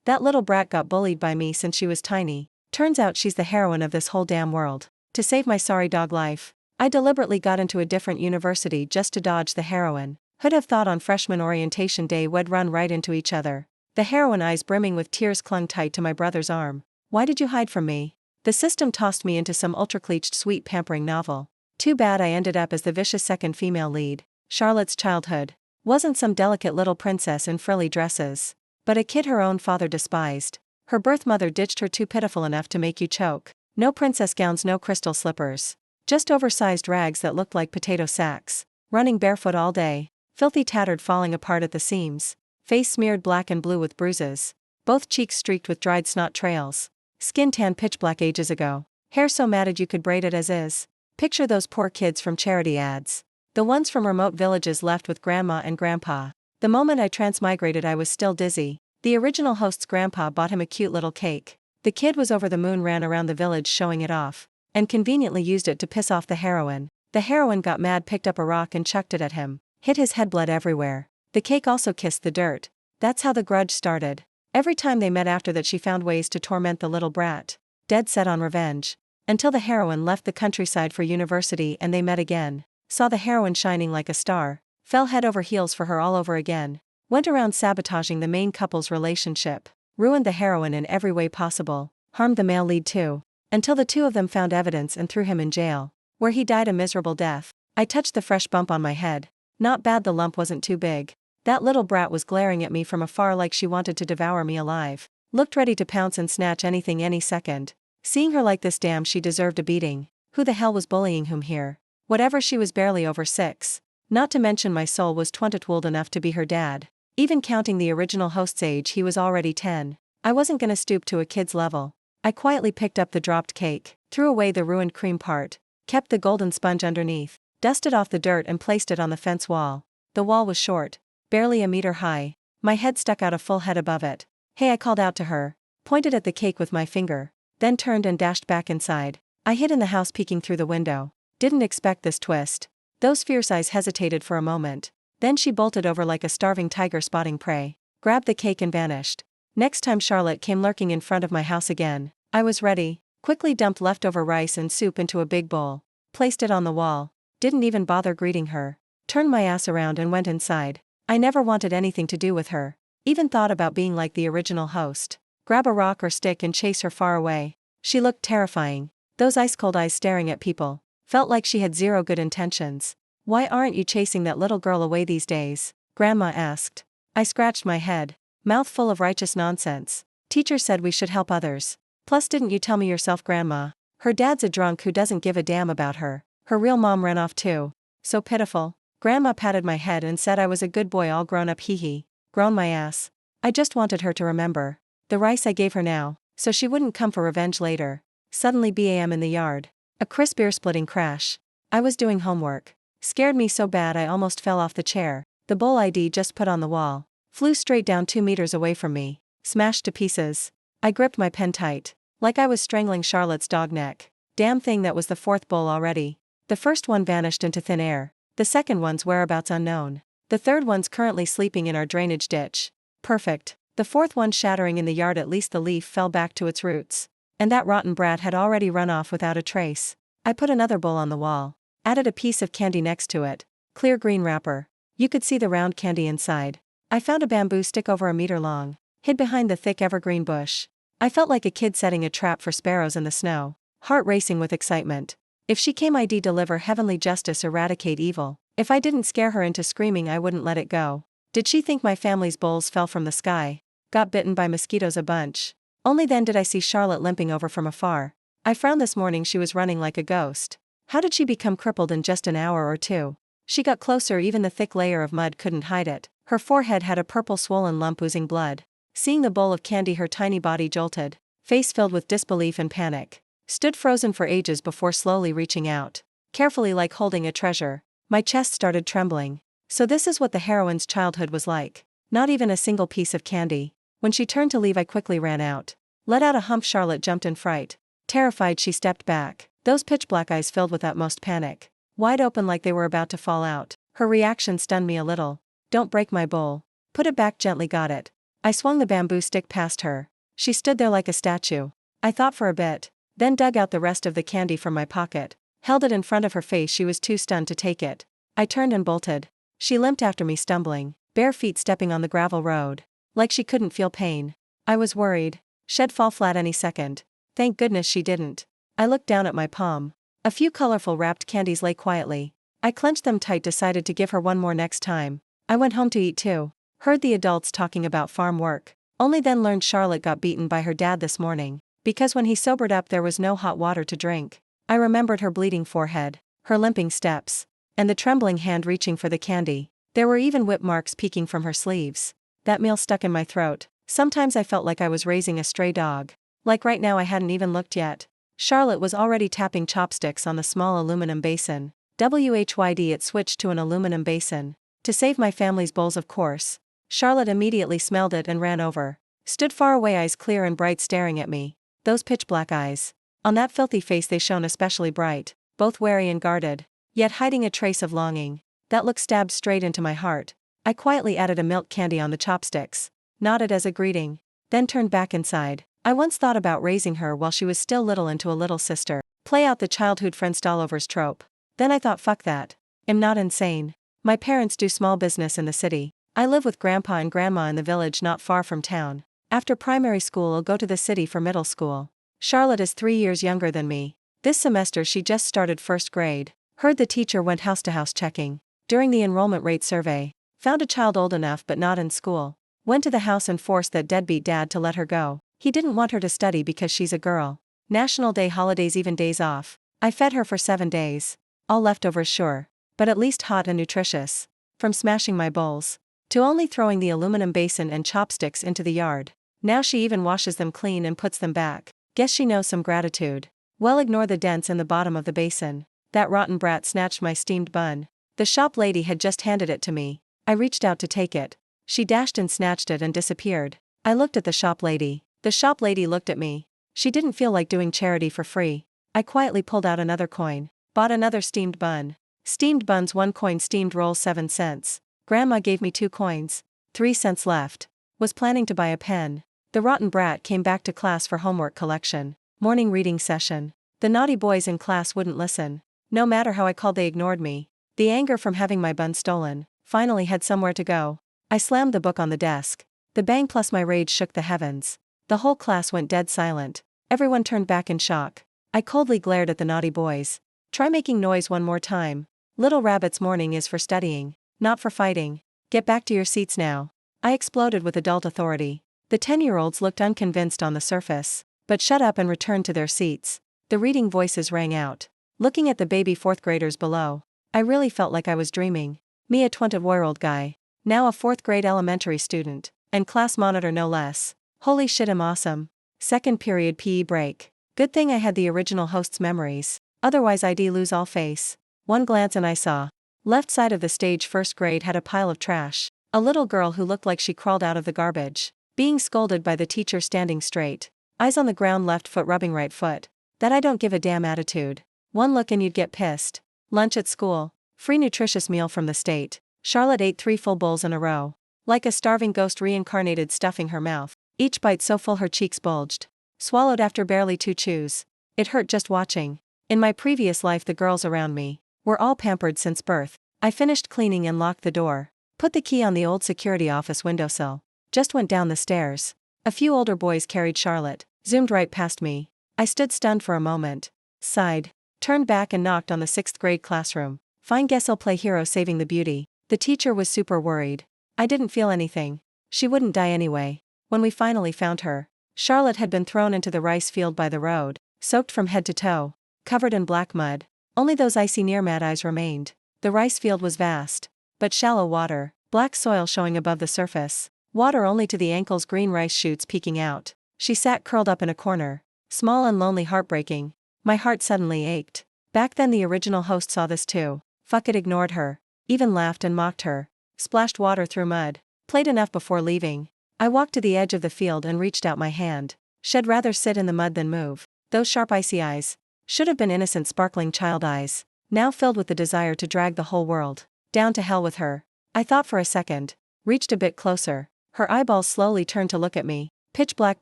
That little brat got bullied by me since she was tiny. Turns out she's the heroine of this whole damn world. To save my sorry dog life, I deliberately got into a different university just to dodge the heroine. Who'd have thought on freshman orientation day we'd run right into each other. The heroine, eyes brimming with tears, clung tight to my brother's arm. Why did you hide from me? The system tossed me into some ultra-cleached sweet pampering novel. Too bad I ended up as the vicious second female lead. Charlotte's childhood wasn't some delicate little princess in frilly dresses, but a kid her own father despised. Her birth mother ditched her, too pitiful enough to make you choke. No princess gowns, no crystal slippers. Just oversized rags that looked like potato sacks. Running barefoot all day. Filthy, tattered, falling apart at the seams. Face smeared black and blue with bruises. Both cheeks streaked with dried snot trails. Skin tan pitch black ages ago. Hair so matted you could braid it as is. Picture those poor kids from charity ads. The ones from remote villages left with grandma and grandpa. The moment I transmigrated, I was still dizzy. The original host's grandpa bought him a cute little cake. The kid was over the moon, ran around the village showing it off, and conveniently used it to piss off the heroine. The heroine got mad, picked up a rock and chucked it at him. Hit his head, blood everywhere. The cake also kissed the dirt. That's how the grudge started. Every time they met after that, she found ways to torment the little brat, dead set on revenge. Until the heroine left the countryside for university and they met again. Saw the heroine shining like a star. Fell head over heels for her all over again. Went around sabotaging the main couple's relationship. Ruined the heroine in every way possible. Harmed the male lead too. Until the two of them found evidence and threw him in jail, where he died a miserable death. I touched the fresh bump on my head. Not bad, the lump wasn't too big. That little brat was glaring at me from afar like she wanted to devour me alive. Looked ready to pounce and snatch anything any second. Seeing her like this, damn, she deserved a beating. Who the hell was bullying whom here? Whatever, she was barely over 6. Not to mention my soul was 20 old enough to be her dad. Even counting the original host's age, he was already 10. I wasn't gonna stoop to a kid's level. I quietly picked up the dropped cake, threw away the ruined cream part, kept the golden sponge underneath, dusted off the dirt and placed it on the fence wall. The wall was short, barely a meter high. My head stuck out a full head above it. Hey, I called out to her, pointed at the cake with my finger, then turned and dashed back inside. I hid in the house, peeking through the window. Didn't expect this twist. Those fierce eyes hesitated for a moment. Then she bolted over like a starving tiger spotting prey, grabbed the cake and vanished. Next time Charlotte came lurking in front of my house again, I was ready. Quickly dumped leftover rice and soup into a big bowl, placed it on the wall, didn't even bother greeting her, turned my ass around and went inside. I never wanted anything to do with her. Even thought about being like the original host. Grab a rock or stick and chase her far away. She looked terrifying. Those ice-cold eyes staring at people. Felt like she had zero good intentions. Why aren't you chasing that little girl away these days? Grandma asked. I scratched my head. Mouth full of righteous nonsense. Teacher said we should help others. Plus, didn't you tell me yourself, Grandma? Her dad's a drunk who doesn't give a damn about her. Her real mom ran off too. So pitiful. Grandma patted my head and said I was a good boy, all grown up, hee. Grown my ass. I just wanted her to remember the rice I gave her now, so she wouldn't come for revenge later. Suddenly bam in the yard. A crisp ear-splitting crash. I was doing homework. Scared me so bad I almost fell off the chair. The bowl ID just put on the wall flew straight down 2 meters away from me. Smashed to pieces. I gripped my pen tight, like I was strangling Charlotte's dog neck. Damn thing, that was the 4th bowl already. The first one vanished into thin air. The second one's whereabouts unknown. The third one's currently sleeping in our drainage ditch. Perfect. The 4th one shattering in the yard, at least the leaf fell back to its roots. And that rotten brat had already run off without a trace. I put another bowl on the wall. Added a piece of candy next to it. Clear green wrapper. You could see the round candy inside. I found a bamboo stick over a meter long, hid behind the thick evergreen bush. I felt like a kid setting a trap for sparrows in the snow. Heart racing with excitement. If she came, I'd deliver heavenly justice, eradicate evil. If I didn't scare her into screaming, I wouldn't let it go. Did she think my family's bowls fell from the sky? Got bitten by mosquitoes a bunch. Only then did I see Charlotte limping over from afar. I frowned this morning, she was running like a ghost. How did she become crippled in just an hour or two? She got closer, even the thick layer of mud couldn't hide it. Her forehead had a purple swollen lump oozing blood. Seeing the bowl of candy, her tiny body jolted, face filled with disbelief and panic. Stood frozen for ages before slowly reaching out. Carefully, like holding a treasure. My chest started trembling. So this is what the heroine's childhood was like. Not even a single piece of candy. When she turned to leave, I quickly ran out. Let out a hump. Charlotte jumped in fright. Terrified, she stepped back. Those pitch black eyes filled with utmost panic. Wide open like they were about to fall out. Her reaction stunned me a little. Don't break my bowl. Put it back gently. Got it. I swung the bamboo stick past her. She stood there like a statue. I thought for a bit, then dug out the rest of the candy from my pocket, held it in front of her face. She was too stunned to take it. I turned and bolted. She limped after me, stumbling, bare feet stepping on the gravel road. Like she couldn't feel pain. I was worried. She'd fall flat any second. Thank goodness she didn't. I looked down at my palm. A few colorful wrapped candies lay quietly. I clenched them tight, decided to give her one more next time. I went home to eat too. Heard the adults talking about farm work. Only then learned Charlotte got beaten by her dad this morning, because when he sobered up there was no hot water to drink. I remembered her bleeding forehead, her limping steps, and the trembling hand reaching for the candy. There were even whip marks peeking from her sleeves. That meal stuck in my throat. Sometimes I felt like I was raising a stray dog. Like right now I hadn't even looked yet. Charlotte was already tapping chopsticks on the small aluminum basin. WHYD, it switched to an aluminum basin. To save my family's bowls, of course. Charlotte immediately smelled it and ran over. Stood far away, eyes clear and bright, staring at me. Those pitch black eyes. On that filthy face they shone especially bright, both wary and guarded, yet hiding a trace of longing. That look stabbed straight into my heart. I quietly added a milk candy on the chopsticks, nodded as a greeting, then turned back inside. I once thought about raising her while she was still little into a little sister. Play out the childhood friend stallovers trope. Then I thought, fuck that. I'm not insane. My parents do small business in the city. I live with grandpa and grandma in the village not far from town. After primary school I'll go to the city for middle school. Charlotte is 3 years younger than me. This semester she just started first grade. Heard the teacher went house to house checking. During the enrollment rate survey, found a child old enough but not in school. Went to the house and forced that deadbeat dad to let her go. He didn't want her to study because she's a girl. National Day, holidays, even days off. I fed her for 7 days. All leftovers, sure, but at least hot and nutritious. From smashing my bowls to only throwing the aluminum basin and chopsticks into the yard. Now she even washes them clean and puts them back. Guess she knows some gratitude. Well, ignore the dents in the bottom of the basin. That rotten brat snatched my steamed bun. The shop lady had just handed it to me. I reached out to take it. She dashed and snatched it and disappeared. I looked at the shop lady. The shop lady looked at me. She didn't feel like doing charity for free. I quietly pulled out another coin. Bought another steamed bun. Steamed buns 1 coin, steamed rolls 7 cents. Grandma gave me 2 coins. 3 cents left. Was planning to buy a pen. The rotten brat came back to class for homework collection. Morning reading session. The naughty boys in class wouldn't listen. No matter how I called, they ignored me. The anger from having my bun stolen finally had somewhere to go. I slammed the book on the desk. The bang plus my rage shook the heavens. The whole class went dead silent. Everyone turned back in shock. I coldly glared at the naughty boys. Try making noise one more time. Little rabbits, morning is for studying, not for fighting. Get back to your seats now. I exploded with adult authority. The 10-year-olds looked unconvinced on the surface, but shut up and returned to their seats. The reading voices rang out. Looking at the baby 4th graders below, I really felt like I was dreaming. Me, a 20-year-old guy, now a 4th grade elementary student, and class monitor no less. Holy shit, I'm awesome. Second period PE break. Good thing I had the original host's memories, otherwise I'd lose all face. One glance and I saw. Left side of the stage, 1st grade had a pile of trash. A little girl who looked like she crawled out of the garbage. Being scolded by the teacher, standing straight. Eyes on the ground, left foot rubbing right foot. That I don't give a damn attitude. One look and you'd get pissed. Lunch at school. Free nutritious meal from the state. Charlotte ate 3 full bowls in a row. Like a starving ghost, reincarnated, stuffing her mouth. Each bite so full her cheeks bulged. Swallowed after barely 2 chews. It hurt just watching. In my previous life the girls around me were all pampered since birth. I finished cleaning and locked the door. Put the key on the old security office windowsill. Just went down the stairs. A few older boys carried Charlotte. Zoomed right past me. I stood stunned for a moment. Sighed. Turned back and knocked on the 6th grade classroom. Fine, guess I'll play hero saving the beauty. The teacher was super worried. I didn't feel anything. She wouldn't die anyway. When we finally found her, Charlotte had been thrown into the rice field by the road, soaked from head to toe, covered in black mud. Only those icy near mad eyes remained. The rice field was vast, but shallow water, black soil showing above the surface, water only to the ankles, green rice shoots peeking out. She sat curled up in a corner, small and lonely, heartbreaking. My heart suddenly ached. Back then the original host saw this too. Fuck it, ignored her, even laughed and mocked her, splashed water through mud, played enough before leaving. I walked to the edge of the field and reached out my hand. She'd rather sit in the mud than move. Those sharp icy eyes, should have been innocent sparkling child eyes, now filled with the desire to drag the whole world down to hell with her. I thought for a second, reached a bit closer. Her eyeballs slowly turned to look at me, pitch black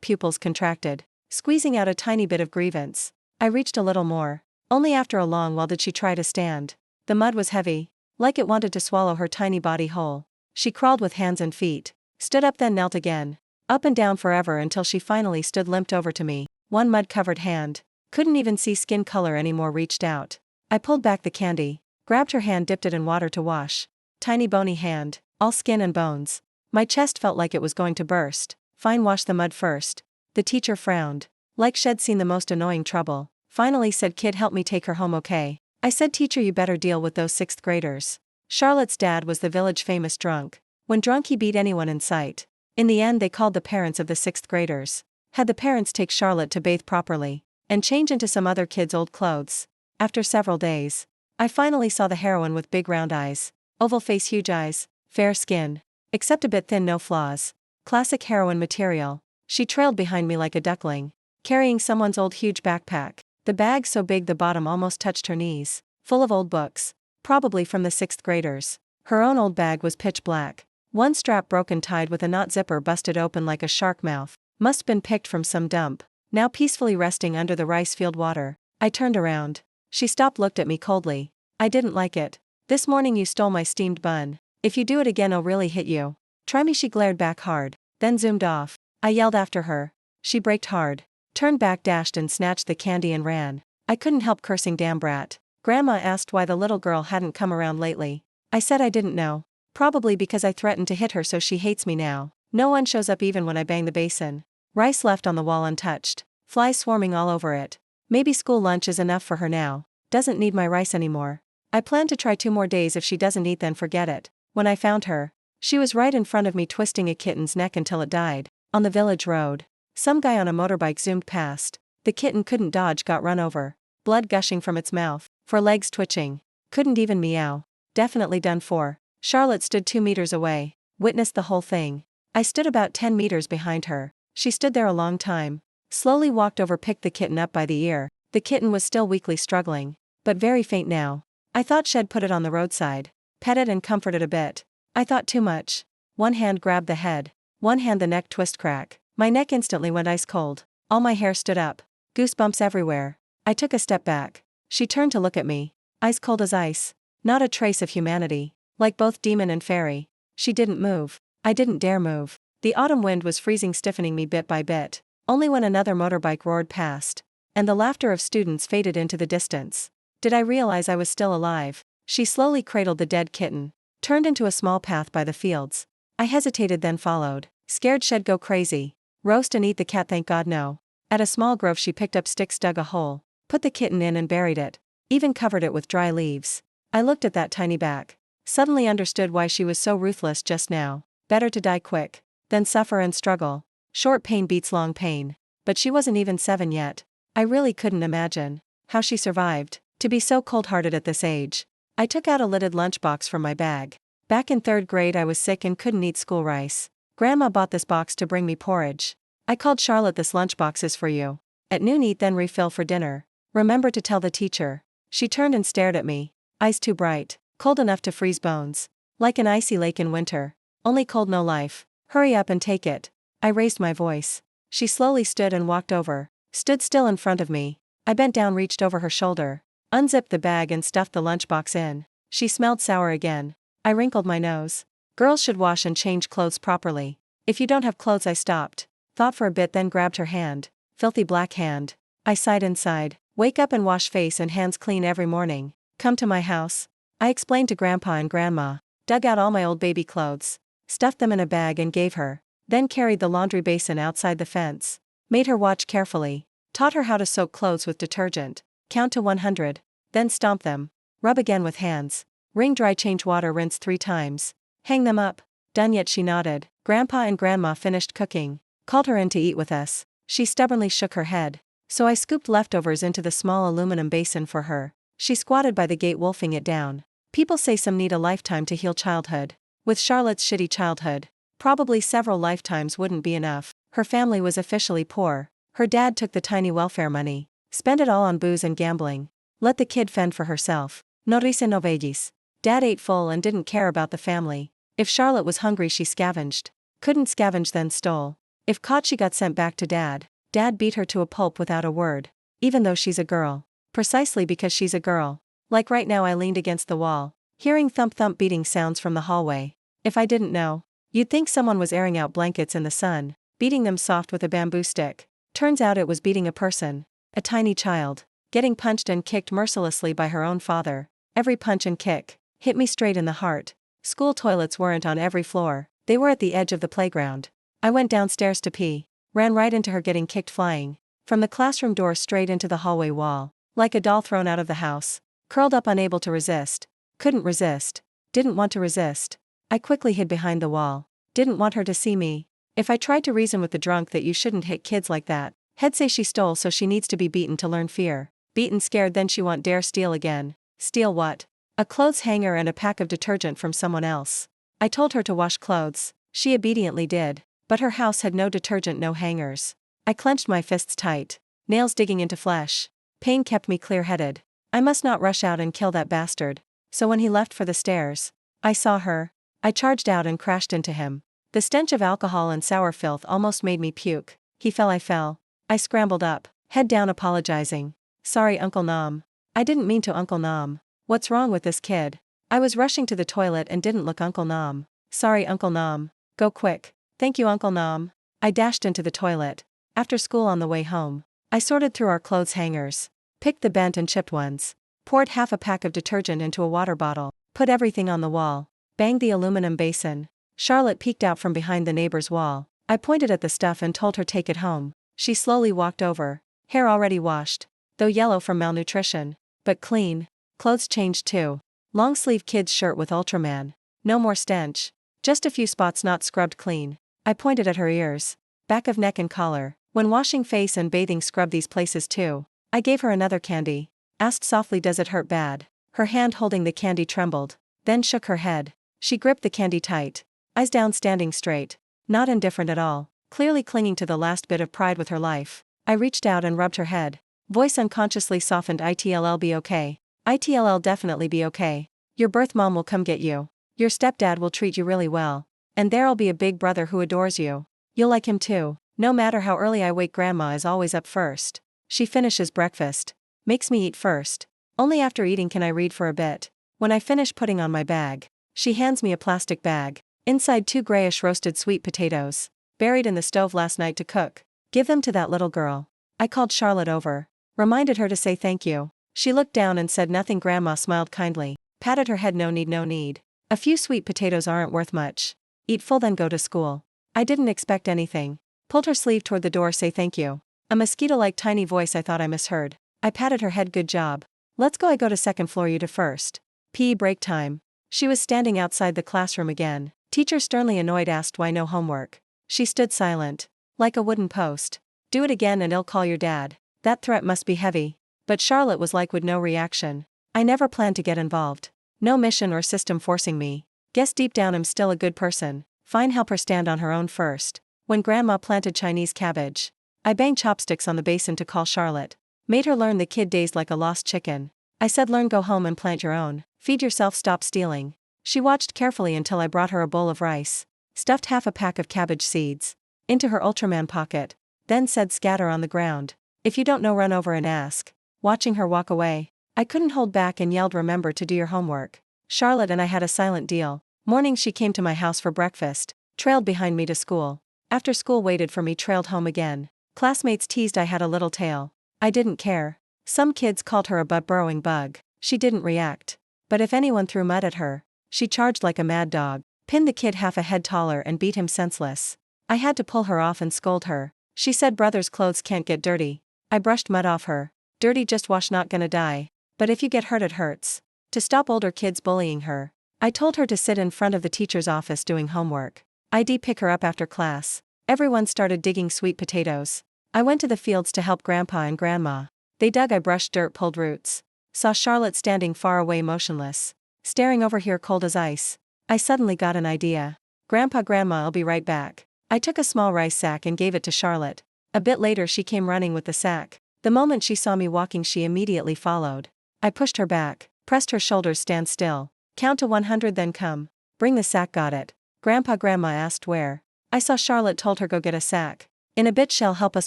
pupils contracted, squeezing out a tiny bit of grievance. I reached a little more. Only after a long while did she try to stand. The mud was heavy, like it wanted to swallow her tiny body whole. She crawled with hands and feet, stood up then knelt again, up and down forever until she finally stood limped over to me. One mud-covered hand, couldn't even see skin color anymore, reached out. I pulled back the candy, grabbed her hand, dipped it in water to wash. Tiny bony hand, all skin and bones. My chest felt like it was going to burst. Fine, wash the mud first. The teacher frowned, like she'd seen the most annoying trouble. Finally said, kid, help me take her home, okay? I said, teacher, you better deal with those 6th graders. Charlotte's dad was the village famous drunk. When drunk he beat anyone in sight. In the end they called the parents of the 6th graders. Had the parents take Charlotte to bathe properly, and change into some other kid's old clothes. After several days, I finally saw the heroine with big round eyes, oval face, huge eyes, fair skin, except a bit thin, no flaws. Classic heroine material. She trailed behind me like a duckling, carrying someone's old huge backpack. The bag so big the bottom almost touched her knees, full of old books, probably from the 6th graders. Her own old bag was pitch black. One strap broken, tied with a knot, zipper busted open like a shark mouth. Must been picked from some dump. Now peacefully resting under the rice field water. I turned around. She stopped, looked at me coldly. I didn't like it. This morning you stole my steamed bun. If you do it again I'll really hit you. Try me. She glared back hard, then zoomed off. I yelled after her. She braked hard, turned back, dashed and snatched the candy and ran. I couldn't help cursing, damn brat. Grandma asked why the little girl hadn't come around lately. I said I didn't know. Probably because I threatened to hit her, so she hates me now. No one shows up even when I bang the basin. Rice left on the wall untouched, flies swarming all over it. Maybe school lunch is enough for her now. Doesn't need my rice anymore. I plan to try 2 more days. If she doesn't eat, then forget it. When I found her, she was right in front of me, twisting a kitten's neck until it died. On the village road, some guy on a motorbike zoomed past. The kitten couldn't dodge, got run over. Blood gushing from its mouth, 4 legs twitching. Couldn't even meow. Definitely done for. Charlotte stood 2 meters away, witnessed the whole thing. I stood about 10 meters behind her. She stood there a long time. Slowly walked over, picked the kitten up by the ear. The kitten was still weakly struggling, but very faint now. I thought she'd put it on the roadside, pet it and comfort it a bit. I thought too much. One hand grabbed the head, one hand the neck, twist, crack. My neck instantly went ice cold. All my hair stood up. Goosebumps everywhere. I took a step back. She turned to look at me. Ice cold as ice. Not a trace of humanity. Like both demon and fairy. She didn't move. I didn't dare move. The autumn wind was freezing, stiffening me bit by bit. Only when another motorbike roared past, and the laughter of students faded into the distance, did I realize I was still alive. She slowly cradled the dead kitten, turned into a small path by the fields. I hesitated, then followed. Scared she'd go crazy. Roast and eat the cat, thank God no. At a small grove she picked up sticks, dug a hole, put the kitten in and buried it. Even covered it with dry leaves. I looked at that tiny back. Suddenly understood why she was so ruthless just now. Better to die quick than suffer and struggle. Short pain beats long pain. But she wasn't even 7 yet. I really couldn't imagine how she survived to be so cold-hearted at this age. I took out a lidded lunchbox from my bag. Back in 3rd grade I was sick and couldn't eat school rice. Grandma bought this box to bring me porridge. I called Charlotte, this lunchbox is for you. At noon eat, then refill for dinner. Remember to tell the teacher. She turned and stared at me. Eyes too bright, cold enough to freeze bones. Like an icy lake in winter. Only cold, no life. Hurry up and take it. I raised my voice. She slowly stood and walked over. Stood still in front of me. I bent down, reached over her shoulder, unzipped the bag and stuffed the lunchbox in. She smelled sour again. I wrinkled my nose. Girls should wash and change clothes properly. If you don't have clothes. I stopped. Thought for a bit, then grabbed her hand. Filthy black hand. I sighed inside. Wake up and wash face and hands clean every morning. Come to my house. I explained to Grandpa and Grandma. Dug out all my old baby clothes. Stuffed them in a bag and gave her. Then carried the laundry basin outside the fence. Made her watch carefully. Taught her how to soak clothes with detergent. Count to 100. Then stomp them. Rub again with hands. Wring dry, change water, rinse 3 times. Hang them up. Done yet? She nodded. Grandpa and Grandma finished cooking. Called her in to eat with us. She stubbornly shook her head. So I scooped leftovers into the small aluminum basin for her. She squatted by the gate, wolfing it down. People say some need a lifetime to heal childhood. With Charlotte's shitty childhood, probably several lifetimes wouldn't be enough. Her family was officially poor. Her dad took the tiny welfare money, spent it all on booze and gambling. Let the kid fend for herself. No risa no veggies. Dad ate full and didn't care about the family. If Charlotte was hungry she scavenged. Couldn't scavenge then stole. If caught she got sent back to dad. Dad beat her to a pulp without a word. Even though she's a girl. Precisely because she's a girl. Like right now I leaned against the wall, hearing thump-thump beating sounds from the hallway. If I didn't know, you'd think someone was airing out blankets in the sun, beating them soft with a bamboo stick. Turns out it was beating a person. A tiny child. Getting punched and kicked mercilessly by her own father. Every punch and kick hit me straight in the heart. School toilets weren't on every floor, they were at the edge of the playground. I went downstairs to pee. Ran right into her getting kicked flying. From the classroom door straight into the hallway wall. Like a doll thrown out of the house. Curled up unable to resist. Couldn't resist. Didn't want to resist. I quickly hid behind the wall. Didn't want her to see me. If I tried to reason with the drunk that you shouldn't hit kids like that, he'd say she stole so she needs to be beaten to learn fear. Beaten scared then she won't dare steal again. Steal what? A clothes hanger and a pack of detergent from someone else. I told her to wash clothes. She obediently did. But her house had no detergent, no hangers. I clenched my fists tight. Nails digging into flesh. Pain kept me clear-headed. I must not rush out and kill that bastard. So when he left for the stairs, I saw her. I charged out and crashed into him. The stench of alcohol and sour filth almost made me puke. He fell, I fell. I scrambled up, head down apologizing. Sorry Uncle Nam. I didn't mean to Uncle Nam. What's wrong with this kid? I was rushing to the toilet and didn't look Uncle Nam. Sorry Uncle Nam. Go quick. Thank you Uncle Nam. I dashed into the toilet. After school on the way home, I sorted through our clothes hangers. Picked the bent and chipped ones. Poured half a pack of detergent into a water bottle. Put everything on the wall. Banged the aluminum basin. Charlotte peeked out from behind the neighbor's wall. I pointed at the stuff and told her take it home. She slowly walked over. Hair already washed. Though yellow from malnutrition. But clean. Clothes changed too. Long sleeve kid's shirt with Ultraman. No more stench. Just a few spots not scrubbed clean. I pointed at her ears. Back of neck and collar. When washing face and bathing scrub these places too. I gave her another candy. Asked softly does it hurt bad? Her hand holding the candy trembled. Then shook her head. She gripped the candy tight. Eyes down standing straight. Not indifferent at all. Clearly clinging to the last bit of pride with her life. I reached out and rubbed her head. Voice unconsciously softened ITLL be okay. ITLL definitely be okay. Your birth mom will come get you. Your stepdad will treat you really well. And there'll be a big brother who adores you. You'll like him too. No matter how early I wake grandma is always up first. She finishes breakfast. Makes me eat first. Only after eating can I read for a bit. When I finish putting on my bag, she hands me a plastic bag. Inside 2 grayish roasted sweet potatoes. Buried in the stove last night to cook. Give them to that little girl. I called Charlotte over. Reminded her to say thank you. She looked down and said nothing. Grandma smiled kindly. Patted her head no need no need. A few sweet potatoes aren't worth much. Eat full then go to school. I didn't expect anything. Pulled her sleeve toward the door say thank you. A mosquito-like tiny voice I thought I misheard. I patted her head good job. Let's go I go to second floor you to first. PE break time. She was standing outside the classroom again. Teacher sternly annoyed asked why no homework. She stood silent. Like a wooden post. Do it again and I'll call your dad. That threat must be heavy. But Charlotte was like with no reaction. I never planned to get involved. No mission or system forcing me. Guess deep down I'm still a good person. Fine help her stand on her own first. When grandma planted Chinese cabbage, I banged chopsticks on the basin to call Charlotte. Made her learn the kid dazed like a lost chicken. I said learn go home and plant your own. Feed yourself stop stealing. She watched carefully until I brought her a bowl of rice. Stuffed half a pack of cabbage seeds into her Ultraman pocket. Then said scatter on the ground. If you don't know run over and ask. Watching her walk away, I couldn't hold back and yelled remember to do your homework. Charlotte and I had a silent deal. Mornings she came to my house for breakfast. Trailed behind me to school. After school waited for me trailed home again. Classmates teased I had a little tail. I didn't care. Some kids called her a butt-burrowing bug. She didn't react. But if anyone threw mud at her, she charged like a mad dog. Pinned the kid half a head taller and beat him senseless. I had to pull her off and scold her. She said brother's clothes can't get dirty. I brushed mud off her. Dirty just wash not gonna die. But if you get hurt it hurts. To stop older kids bullying her, I told her to sit in front of the teacher's office doing homework. I'd pick her up after class. Everyone started digging sweet potatoes. I went to the fields to help Grandpa and Grandma. They dug, I brushed dirt, pulled roots. Saw Charlotte standing far away motionless. Staring over here cold as ice. I suddenly got an idea. Grandpa, Grandma, I'll be right back. I took a small rice sack and gave it to Charlotte. A bit later she came running with the sack. The moment she saw me walking she immediately followed. I pushed her back, pressed her shoulders stand still. Count to 100 then come. Bring the sack got it. Grandpa, Grandma asked where. I saw Charlotte told her go get a sack. In a bit she'll help us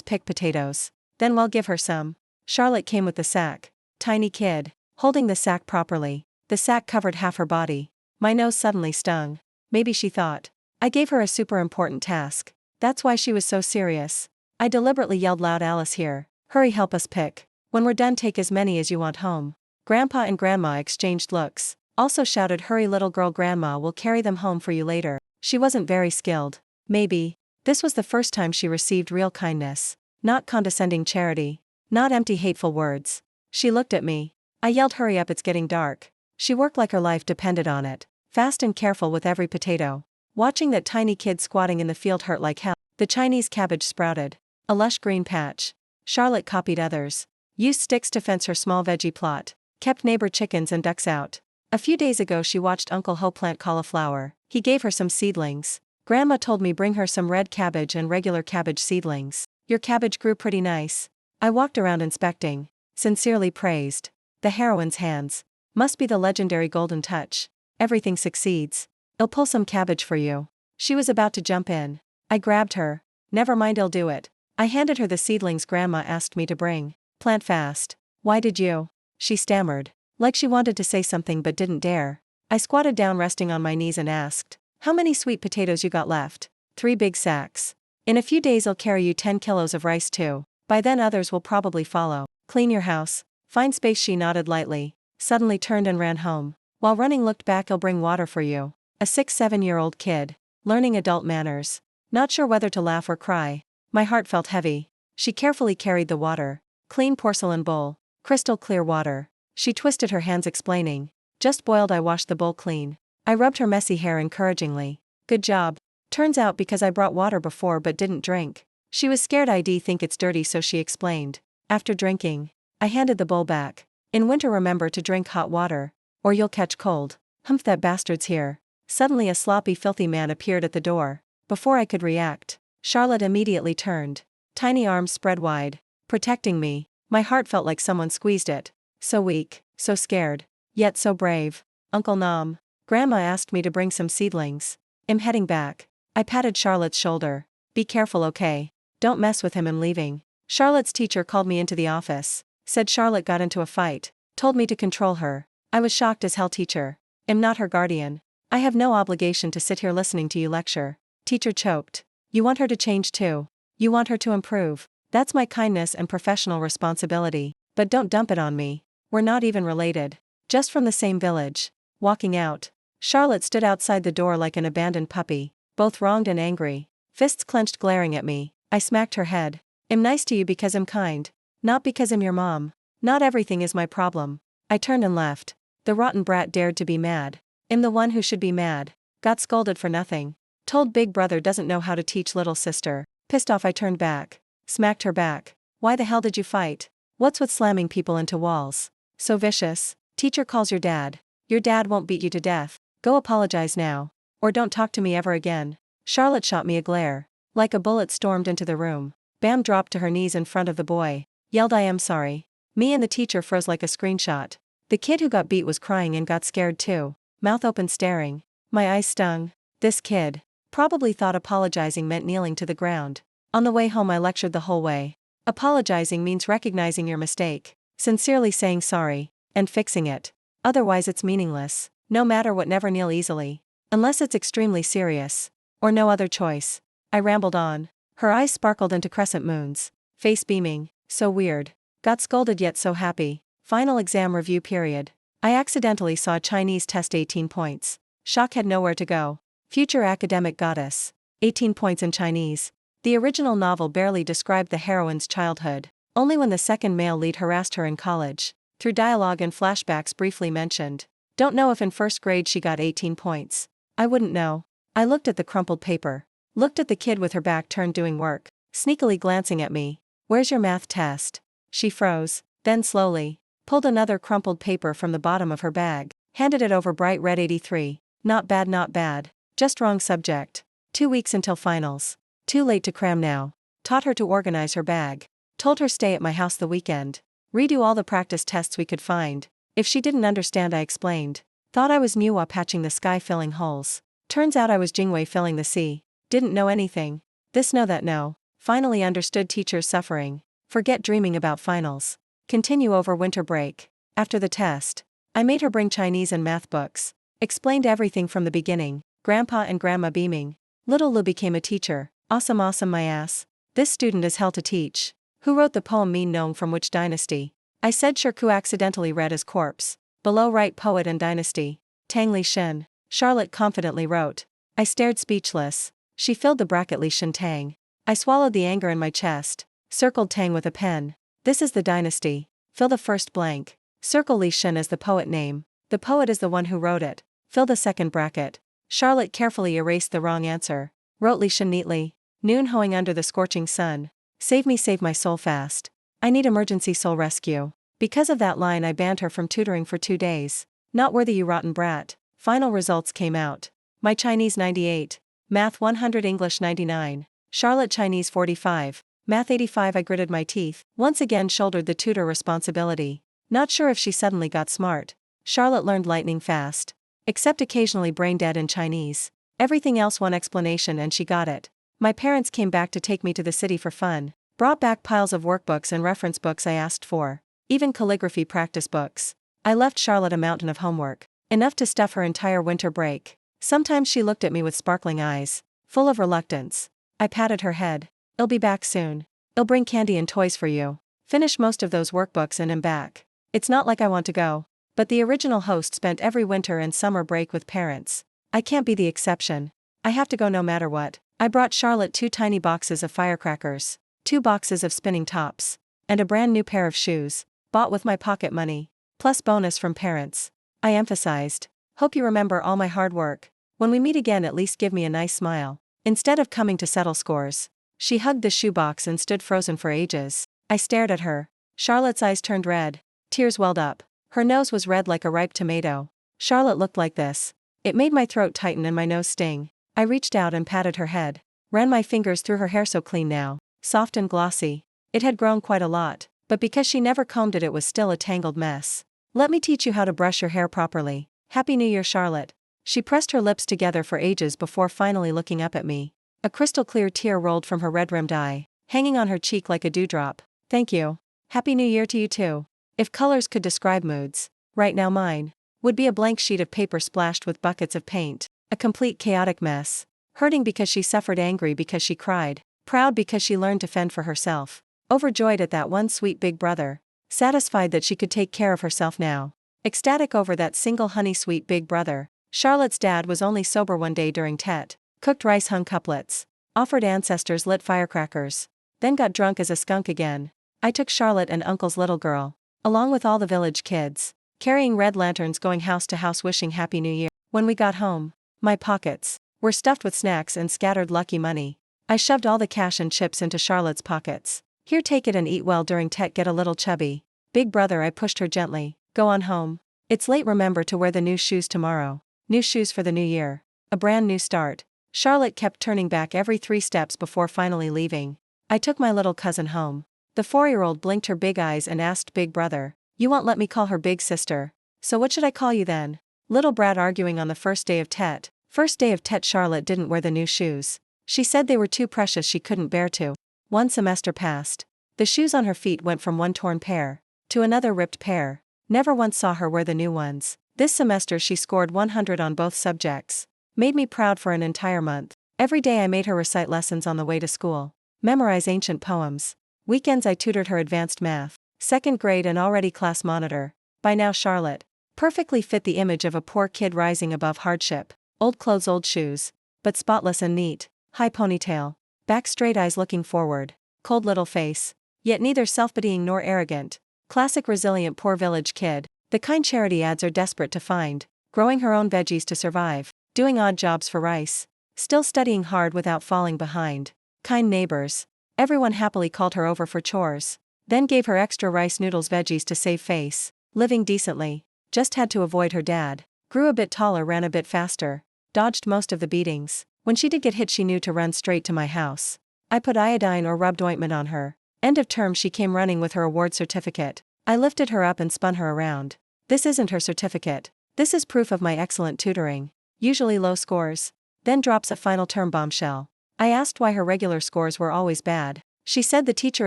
pick potatoes. Then we'll give her some. Charlotte came with the sack. Tiny kid, holding the sack properly. The sack covered half her body. My nose suddenly stung. Maybe she thought I gave her a super important task. That's why she was so serious. I deliberately yelled loud, Alice here. Hurry, help us pick. When we're done, take as many as you want home. Grandpa and Grandma exchanged looks. Also shouted, hurry little girl, Grandma will carry them home for you later. She wasn't very skilled. Maybe this was the first time she received real kindness. Not condescending charity. Not empty hateful words. She looked at me. I yelled, hurry up, it's getting dark. She worked like her life depended on it. Fast and careful with every potato. Watching that tiny kid squatting in the field hurt like hell. The Chinese cabbage sprouted. A lush green patch. Charlotte copied others. Used sticks to fence her small veggie plot. Kept neighbor chickens and ducks out. A few days ago she watched Uncle Ho plant cauliflower. He gave her some seedlings. Grandma told me bring her some red cabbage and regular cabbage seedlings. Your cabbage grew pretty nice. I walked around inspecting. Sincerely praised. The heroine's hands. Must be the legendary golden touch. Everything succeeds. I'll pull some cabbage for you. She was about to jump in. I grabbed her. Never mind, I'll do it. I handed her the seedlings Grandma asked me to bring. Plant fast. Why did you? She stammered. Like she wanted to say something but didn't dare. I squatted down, resting on my knees, and asked, how many sweet potatoes you got left? 3 big sacks. In a few days I'll carry you 10 kilos of rice too. By then others will probably follow. Clean your house. Find space. She nodded lightly. Suddenly turned and ran home. While running looked back. I'll bring water for you. A 6-7-year-old kid. Learning adult manners. Not sure whether to laugh or cry. My heart felt heavy. She carefully carried the water. Clean porcelain bowl. Crystal clear water. She twisted her hands explaining. Just boiled. I washed the bowl clean. I rubbed her messy hair encouragingly. Good job. Turns out because I brought water before but didn't drink. She was scared I'd think it's dirty, so she explained. After drinking, I handed the bowl back. In winter remember to drink hot water, or you'll catch cold. Humph, that bastard's here. Suddenly a sloppy filthy man appeared at the door. Before I could react, Charlotte immediately turned. Tiny arms spread wide, protecting me. My heart felt like someone squeezed it. So weak, so scared, yet so brave. Uncle Nam. Grandma asked me to bring some seedlings. I'm heading back. I patted Charlotte's shoulder. Be careful, okay? Don't mess with him, I'm leaving. Charlotte's teacher called me into the office. Said Charlotte got into a fight. Told me to control her. I was shocked as hell. Teacher. I'm not her guardian. I have no obligation to sit here listening to you lecture. Teacher choked. You want her to change too. You want her to improve. That's my kindness and professional responsibility. But don't dump it on me. We're not even related. Just from the same village. Walking out. Charlotte stood outside the door like an abandoned puppy, both wronged and angry. Fists clenched, glaring at me. I smacked her head. I'm nice to you because I'm kind. Not because I'm your mom. Not everything is my problem. I turned and left. The rotten brat dared to be mad. I'm the one who should be mad. Got scolded for nothing. Told big brother doesn't know how to teach little sister. Pissed off I turned back. Smacked her back. Why the hell did you fight? What's with slamming people into walls? So vicious. Teacher calls your dad. Your dad won't beat you to death. Go apologize now. Or don't talk to me ever again. Charlotte shot me a glare. Like a bullet stormed into the room. Bam dropped to her knees in front of the boy. Yelled I am sorry. Me and the teacher froze like a screenshot. The kid who got beat was crying and got scared too. Mouth open staring. My eyes stung. This kid probably thought apologizing meant kneeling to the ground. On the way home I lectured the whole way. Apologizing means recognizing your mistake, sincerely saying sorry, and fixing it. Otherwise it's meaningless. No matter what, never kneel easily. Unless it's extremely serious. Or no other choice. I rambled on. Her eyes sparkled into crescent moons. Face beaming. So weird. Got scolded yet so happy. Final exam review period. I accidentally saw Chinese test 18 points. Shock had nowhere to go. Future academic goddess. 18 points in Chinese. The original novel barely described the heroine's childhood. Only when the second male lead harassed her in college. Through dialogue and flashbacks briefly mentioned. Don't know if in first grade she got 18 points. I wouldn't know. I looked at the crumpled paper. Looked at the kid with her back turned doing work. Sneakily glancing at me. Where's your math test? She froze. Then slowly pulled another crumpled paper from the bottom of her bag. Handed it over. Bright red 83. Not bad, not bad. Just wrong subject. 2 weeks until finals. Too late to cram now. Taught her to organize her bag. Told her stay at my house the weekend. Redo all the practice tests we could find. If she didn't understand I explained. Thought I was Manhwa patching the sky filling holes. Turns out I was Jingwei filling the sea. Didn't know anything. This no that no. Finally understood teacher's suffering. Forget dreaming about finals. Continue over winter break. After the test, I made her bring Chinese and math books. Explained everything from the beginning, grandpa and grandma beaming. Little Lu became a teacher. Awesome my ass. This student is hell to teach. Who wrote the poem Mean Nong from which dynasty? I said Shirku accidentally read as corpse. Below right poet and dynasty. Tang Li Shen. Charlotte confidently wrote. I stared speechless. She filled the bracket Li Shen Tang. I swallowed the anger in my chest. Circled Tang with a pen. This is the dynasty. Fill the first blank. Circle Li Shen as the poet name. The poet is the one who wrote it. Fill the second bracket. Charlotte carefully erased the wrong answer. Wrote Li Shen neatly. Noon hoeing under the scorching sun. Save my soul fast. I need emergency soul rescue. Because of that line I banned her from tutoring for 2 days. Not worthy you rotten brat. Final results came out. My Chinese 98. Math 100 English 99. Charlotte Chinese 45. Math 85 I gritted my teeth. Once again shouldered the tutor responsibility. Not sure if she suddenly got smart. Charlotte learned lightning fast. Except occasionally brain dead in Chinese. Everything else one explanation and she got it. My parents came back to take me to the city for fun. Brought back piles of workbooks and reference books I asked for. Even calligraphy practice books. I left Charlotte a mountain of homework. Enough to stuff her entire winter break. Sometimes she looked at me with sparkling eyes. Full of reluctance. I patted her head. I'll be back soon. I'll bring candy and toys for you. Finish most of those workbooks and am back. It's not like I want to go. But the original host spent every winter and summer break with parents. I can't be the exception. I have to go no matter what. I brought Charlotte 2 tiny boxes of firecrackers, 2 boxes of spinning tops, and a brand new pair of shoes, bought with my pocket money, plus bonus from parents. I emphasized. Hope you remember all my hard work. When we meet again at least give me a nice smile. Instead of coming to settle scores. She hugged the shoebox and stood frozen for ages. I stared at her. Charlotte's eyes turned red. Tears welled up. Her nose was red like a ripe tomato. Charlotte looked like this. It made my throat tighten and my nose sting. I reached out and patted her head. Ran my fingers through her hair so clean now. Soft and glossy. It had grown quite a lot, but because she never combed it it was still a tangled mess. Let me teach you how to brush your hair properly. Happy New Year, Charlotte. She pressed her lips together for ages before finally looking up at me. A crystal clear tear rolled from her red-rimmed eye, hanging on her cheek like a dewdrop. Thank you. Happy New Year to you too. If colors could describe moods, right now mine would be a blank sheet of paper splashed with buckets of paint, a complete chaotic mess. Hurting because she suffered, angry because she cried, proud because she learned to fend for herself, overjoyed at that one sweet big brother, satisfied that she could take care of herself now, ecstatic over that single honey sweet big brother. Charlotte's dad was only sober one day during Tet, cooked rice hung couplets, offered ancestors lit firecrackers, then got drunk as a skunk again. I took Charlotte and Uncle's little girl, along with all the village kids, carrying red lanterns going house to house wishing Happy New Year. When we got home, my pockets were stuffed with snacks and scattered lucky money. I shoved all the cash and chips into Charlotte's pockets. Here, take it and eat well during Tet, get a little chubby. Big brother, I pushed her gently. Go on home. It's late, remember to wear the new shoes tomorrow. New shoes for the new year. A brand new start. Charlotte kept turning back every 3 steps before finally leaving. I took my little cousin home. The 4-year-old blinked her big eyes and asked Big Brother, "You won't let me call her big sister. So what should I call you then?" Little brat arguing on the first day of Tet. First day of Tet, Charlotte didn't wear the new shoes. She said they were too precious, she couldn't bear to. 1 semester passed. The shoes on her feet went from one torn pair to another ripped pair. Never once saw her wear the new ones. This semester she scored 100 on both subjects. Made me proud for an entire month. Every day I made her recite lessons on the way to school. Memorize ancient poems. Weekends I tutored her advanced math. 2nd grade and already class monitor. By now Charlotte perfectly fit the image of a poor kid rising above hardship. Old clothes, old shoes, but spotless and neat. High ponytail. Back straight, eyes looking forward. Cold little face. Yet neither self-pitying nor arrogant. Classic resilient poor village kid. The kind charity ads are desperate to find. Growing her own veggies to survive. Doing odd jobs for rice. Still studying hard without falling behind. Kind neighbors. Everyone happily called her over for chores. Then gave her extra rice noodles, veggies to save face. Living decently. Just had to avoid her dad. Grew a bit taller, ran a bit faster. Dodged most of the beatings. When she did get hit she knew to run straight to my house. I put iodine or rubbed ointment on her. End of term she came running with her award certificate. I lifted her up and spun her around. This isn't her certificate. This is proof of my excellent tutoring. Usually low scores. Then drops a final term bombshell. I asked why her regular scores were always bad. She said the teacher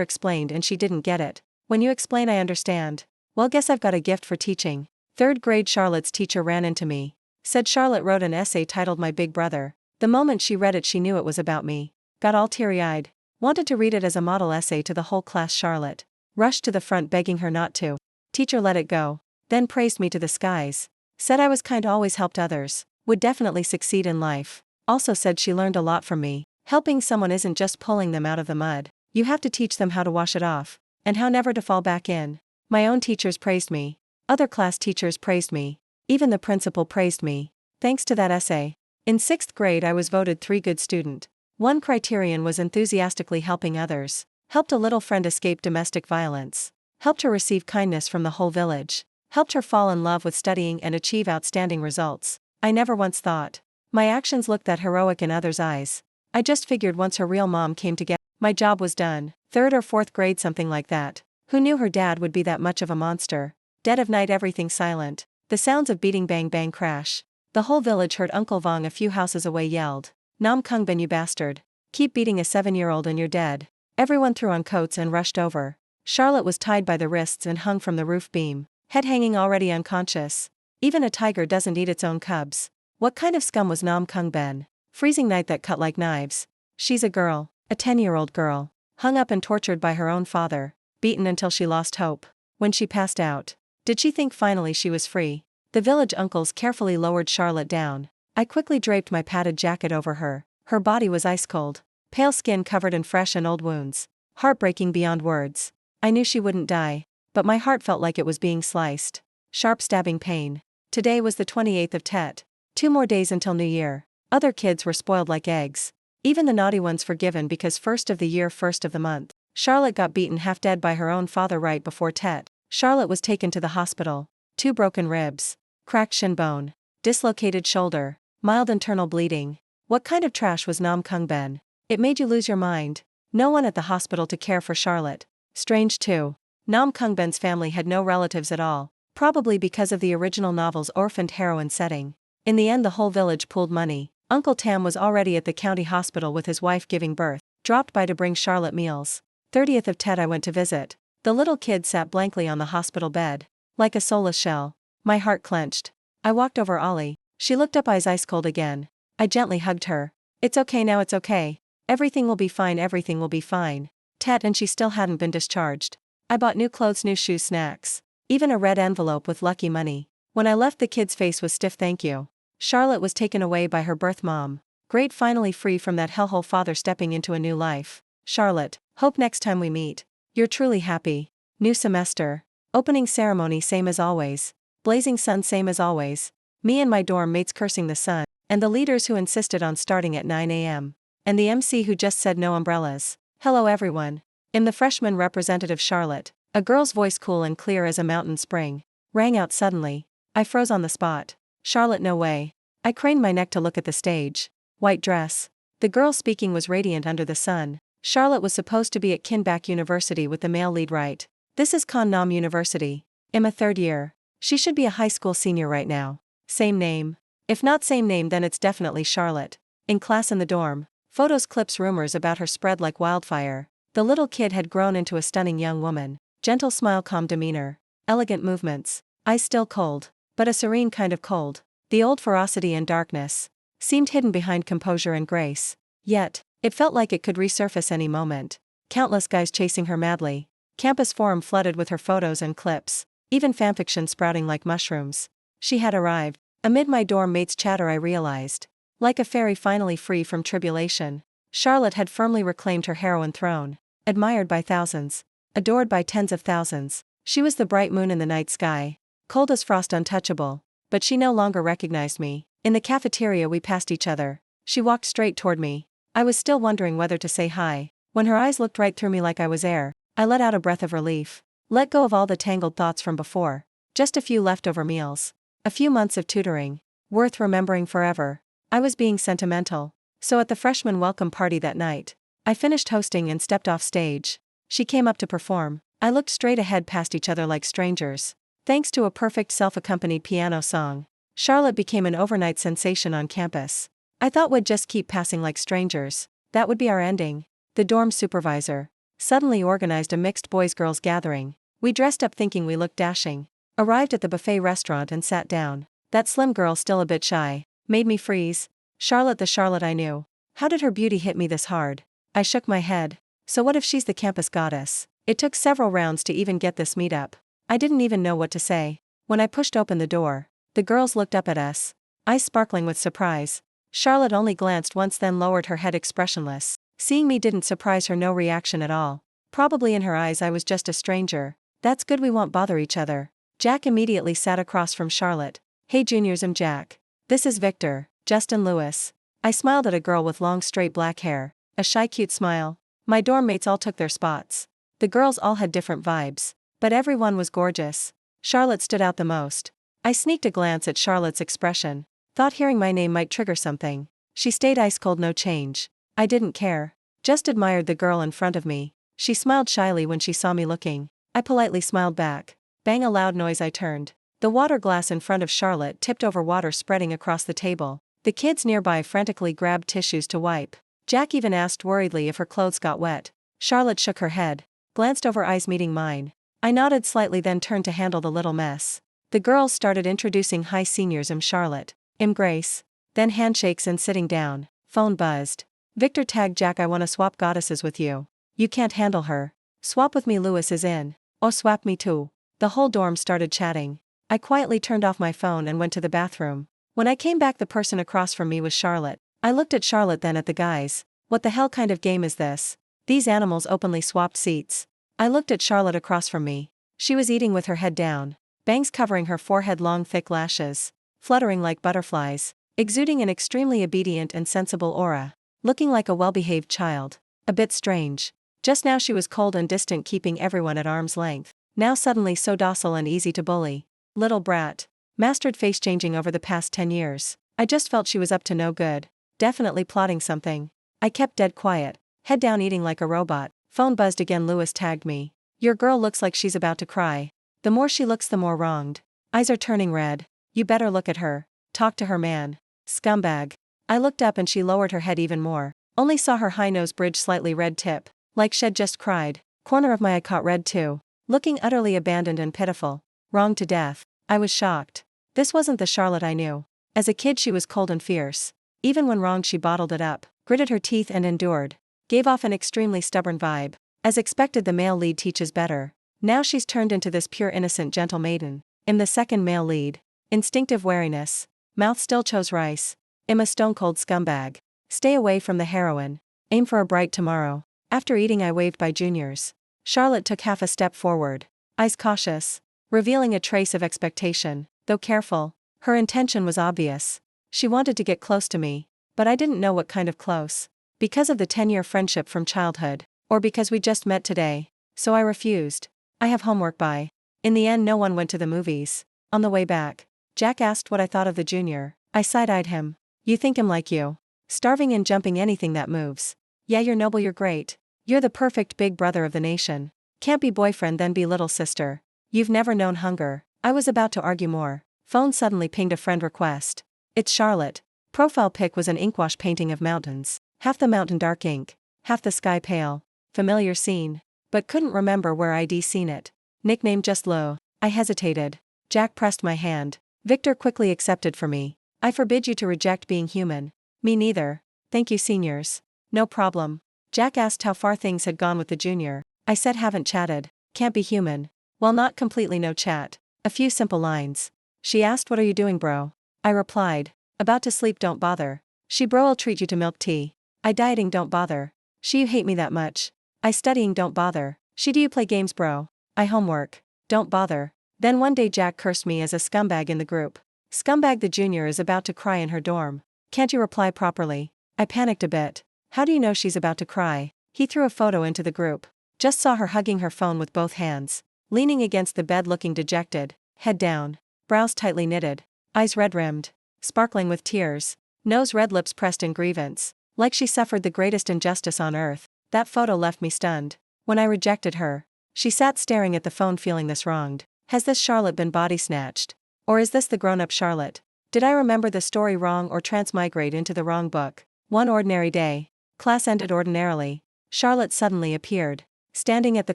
explained and she didn't get it. When you explain, I understand. Well, guess I've got a gift for teaching. Third grade Charlotte's teacher ran into me. Said Charlotte wrote an essay titled My Big Brother. The moment she read it, she knew it was about me. Got all teary-eyed. Wanted to read it as a model essay to the whole class. Charlotte rushed to the front begging her not to. Teacher let it go. Then praised me to the skies. Said I was kind, always helped others. Would definitely succeed in life. Also said she learned a lot from me. Helping someone isn't just pulling them out of the mud. You have to teach them how to wash it off. And how never to fall back in. My own teachers praised me. Other class teachers praised me. Even the principal praised me. Thanks to that essay. In 6th grade I was voted 3 good student. One criterion was enthusiastically helping others. Helped a little friend escape domestic violence. Helped her receive kindness from the whole village. Helped her fall in love with studying and achieve outstanding results. I never once thought my actions looked that heroic in others' eyes. I just figured once her real mom came to get my job was done. 3rd or 4th grade, something like that. Who knew her dad would be that much of a monster? Dead of night, everything silent. The sounds of beating bang bang crash. The whole village heard Uncle Vong a few houses away yelled, Nam Kung Ben, you bastard. Keep beating a 7-year-old and you're dead. Everyone threw on coats and rushed over. Charlotte was tied by the wrists and hung from the roof beam. Head hanging, already unconscious. Even a tiger doesn't eat its own cubs. What kind of scum was Nam Kung Ben? Freezing night that cut like knives. She's a girl. A 10-year-old girl. Hung up and tortured by her own father. Beaten until she lost hope. When she passed out. Did she think finally she was free? The village uncles carefully lowered Charlotte down. I quickly draped my padded jacket over her. Her body was ice cold. Pale skin covered in fresh and old wounds. Heartbreaking beyond words. I knew she wouldn't die. But my heart felt like it was being sliced. Sharp stabbing pain. Today was the 28th of Tet. 2 more days until New Year. Other kids were spoiled like eggs. Even the naughty ones forgiven because first of the year, first of the month. Charlotte got beaten half dead by her own father right before Tet. Charlotte was taken to the hospital. 2 broken ribs. Cracked shin bone. Dislocated shoulder. Mild internal bleeding. What kind of trash was Nam Kung Ben? It made you lose your mind. No one at the hospital to care for Charlotte. Strange too. Nam Kung Ben's family had no relatives at all. Probably because of the original novel's orphaned heroine setting. In the end, the whole village pooled money. Uncle Tam was already at the county hospital with his wife giving birth. Dropped by to bring Charlotte meals. 30th of Tet I went to visit. The little kid sat blankly on the hospital bed. Like a soulless shell. My heart clenched. I walked over Ollie. She looked up, eyes ice cold again. I gently hugged her. It's okay now, it's okay. Everything will be fine, everything will be fine. Tet, and she still hadn't been discharged. I bought new clothes, new shoes, snacks. Even a red envelope with lucky money. When I left, the kid's face was stiff, thank you. Charlotte was taken away by her birth mom. Great, finally free from that hellhole father, stepping into a new life. Charlotte, hope next time we meet, you're truly happy. New semester. Opening ceremony same as always. Blazing sun same as always. Me and my dorm mates cursing the sun. And the leaders who insisted on starting at 9 a.m. And the MC who just said no umbrellas. Hello everyone. I'm the freshman representative Charlotte. A girl's voice, cool and clear as a mountain spring, rang out suddenly. I froze on the spot. Charlotte, no way. I craned my neck to look at the stage. White dress. The girl speaking was radiant under the sun. Charlotte was supposed to be at Kinback University with the male lead, right? This is Kon Nam University. I'm a 3rd year. She should be a high school senior right now. Same name. If not same name, then it's definitely Charlotte. In class, in the dorm. Photos, clips, rumors about her spread like wildfire. The little kid had grown into a stunning young woman. Gentle smile, calm demeanor. Elegant movements. Eyes still cold. But a serene kind of cold. The old ferocity and darkness seemed hidden behind composure and grace. Yet, it felt like it could resurface any moment. Countless guys chasing her madly. Campus forum flooded with her photos and clips. Even fanfiction sprouting like mushrooms. She had arrived. Amid my dorm mates' chatter, I realized. Like a fairy finally free from tribulation. Charlotte had firmly reclaimed her heroine throne. Admired by thousands. Adored by tens of thousands. She was the bright moon in the night sky. Cold as frost, untouchable. But she no longer recognized me. In the cafeteria we passed each other. She walked straight toward me. I was still wondering whether to say hi. When her eyes looked right through me like I was air, I let out a breath of relief. Let go of all the tangled thoughts from before. Just a few leftover meals. A few months of tutoring. Worth remembering forever. I was being sentimental. So at the freshman welcome party that night, I finished hosting and stepped off stage. She came up to perform. I looked straight ahead past each other like strangers. Thanks to a perfect self-accompanied piano song, Charlotte became an overnight sensation on campus. I thought we'd just keep passing like strangers. That would be our ending. The dorm supervisor suddenly organized a mixed boys-girls gathering. We dressed up thinking we looked dashing. Arrived at the buffet restaurant and sat down. That slim girl, still a bit shy, made me freeze. Charlotte, the Charlotte I knew. How did her beauty hit me this hard? I shook my head. So what if she's the campus goddess? It took several rounds to even get this meetup. I didn't even know what to say. When I pushed open the door, the girls looked up at us, eyes sparkling with surprise. Charlotte only glanced once, then lowered her head expressionless. Seeing me didn't surprise her, no reaction at all. Probably in her eyes I was just a stranger. That's good, we won't bother each other. Jack immediately sat across from Charlotte. Hey juniors, I'm Jack. This is Victor, Justin, Lewis. I smiled at a girl with long straight black hair, a shy cute smile. My dorm mates all took their spots. The girls all had different vibes, but everyone was gorgeous. Charlotte stood out the most. I sneaked a glance at Charlotte's expression. Thought hearing my name might trigger something. She stayed ice cold, no change. I didn't care. Just admired the girl in front of me. She smiled shyly when she saw me looking. I politely smiled back. Bang, a loud noise. I turned. The water glass in front of Charlotte tipped over, water spreading across the table. The kids nearby frantically grabbed tissues to wipe. Jack even asked worriedly if her clothes got wet. Charlotte shook her head, glanced over, eyes meeting mine. I nodded slightly, then turned to handle the little mess. The girls started introducing, hi seniors, I'm Charlotte. I'm Grace. Then handshakes and sitting down. Phone buzzed. Victor tagged Jack, I wanna swap goddesses with you. You can't handle her. Swap with me, Lewis is in. Oh, swap me too. The whole dorm started chatting. I quietly turned off my phone and went to the bathroom. When I came back, the person across from me was Charlotte. I looked at Charlotte, then at the guys. What the hell kind of game is this? These animals openly swapped seats. I looked at Charlotte across from me. She was eating with her head down, bangs covering her forehead, long thick lashes fluttering like butterflies, exuding an extremely obedient and sensible aura, looking like a well-behaved child. A bit strange. Just now she was cold and distant, keeping everyone at arm's length. Now suddenly so docile and easy to bully. Little brat. Mastered face changing over the past 10 years. I just felt she was up to no good. Definitely plotting something. I kept dead quiet, head down, eating like a robot. Phone buzzed again. Lewis tagged me. Your girl looks like she's about to cry. The more she looks, the more wronged. Eyes are turning red. You better look at her. Talk to her, man. Scumbag. I looked up and she lowered her head even more. Only saw her high nose bridge, slightly red tip. Like she'd just cried. Corner of my eye caught red too. Looking utterly abandoned and pitiful. Wronged to death. I was shocked. This wasn't the Charlotte I knew. As a kid she was cold and fierce. Even when wronged she bottled it up, gritted her teeth and endured. Gave off an extremely stubborn vibe. As expected, the male lead teaches better. Now she's turned into this pure innocent gentle maiden. I'm the second male lead. Instinctive wariness. Mouth still chose rice. I'm a stone cold scumbag. Stay away from the heroine. Aim for a bright tomorrow. After eating I waved by juniors. Charlotte took half a step forward. Eyes cautious. Revealing a trace of expectation, though careful. Her intention was obvious. She wanted to get close to me. But I didn't know what kind of close. Because of the 10-year friendship from childhood. Or because we just met today. So I refused. I have homework by. In the end no one went to the movies. On the way back, Jack asked what I thought of the junior. I side-eyed him. You think I'm like you? Starving and jumping anything that moves. Yeah, you're noble, you're great. You're the perfect big brother of the nation. Can't be boyfriend then be little sister. You've never known hunger. I was about to argue more. Phone suddenly pinged, a friend request. It's Charlotte. Profile pic was an inkwash painting of mountains. Half the mountain dark ink, half the sky pale. Familiar scene. But couldn't remember where I'd seen it. Nickname just Lo. I hesitated. Jack pressed my hand. Victor quickly accepted for me. I forbid you to reject being human. Me neither. Thank you seniors. No problem. Jack asked how far things had gone with the junior. I said haven't chatted. Can't be human. Well, not completely no chat. A few simple lines. She asked what are you doing bro? I replied. About to sleep, don't bother. She bro, I'll treat you to milk tea. I dieting, don't bother. She, you hate me that much? I studying, don't bother. She, do you play games bro? I homework. Don't bother. Then one day Jack cursed me as a scumbag in the group. Scumbag, the junior is about to cry in her dorm. Can't you reply properly? I panicked a bit. How do you know she's about to cry? He threw a photo into the group. Just saw her hugging her phone with both hands. Leaning against the bed looking dejected. Head down. Brows tightly knitted. Eyes red-rimmed. Sparkling with tears. Nose red, lips pressed in grievance. Like she suffered the greatest injustice on earth. That photo left me stunned. When I rejected her, she sat staring at the phone feeling this wronged. Has this Charlotte been body snatched? Or is this the grown-up Charlotte? Did I remember the story wrong or transmigrate into the wrong book? One ordinary day. Class ended ordinarily. Charlotte suddenly appeared, standing at the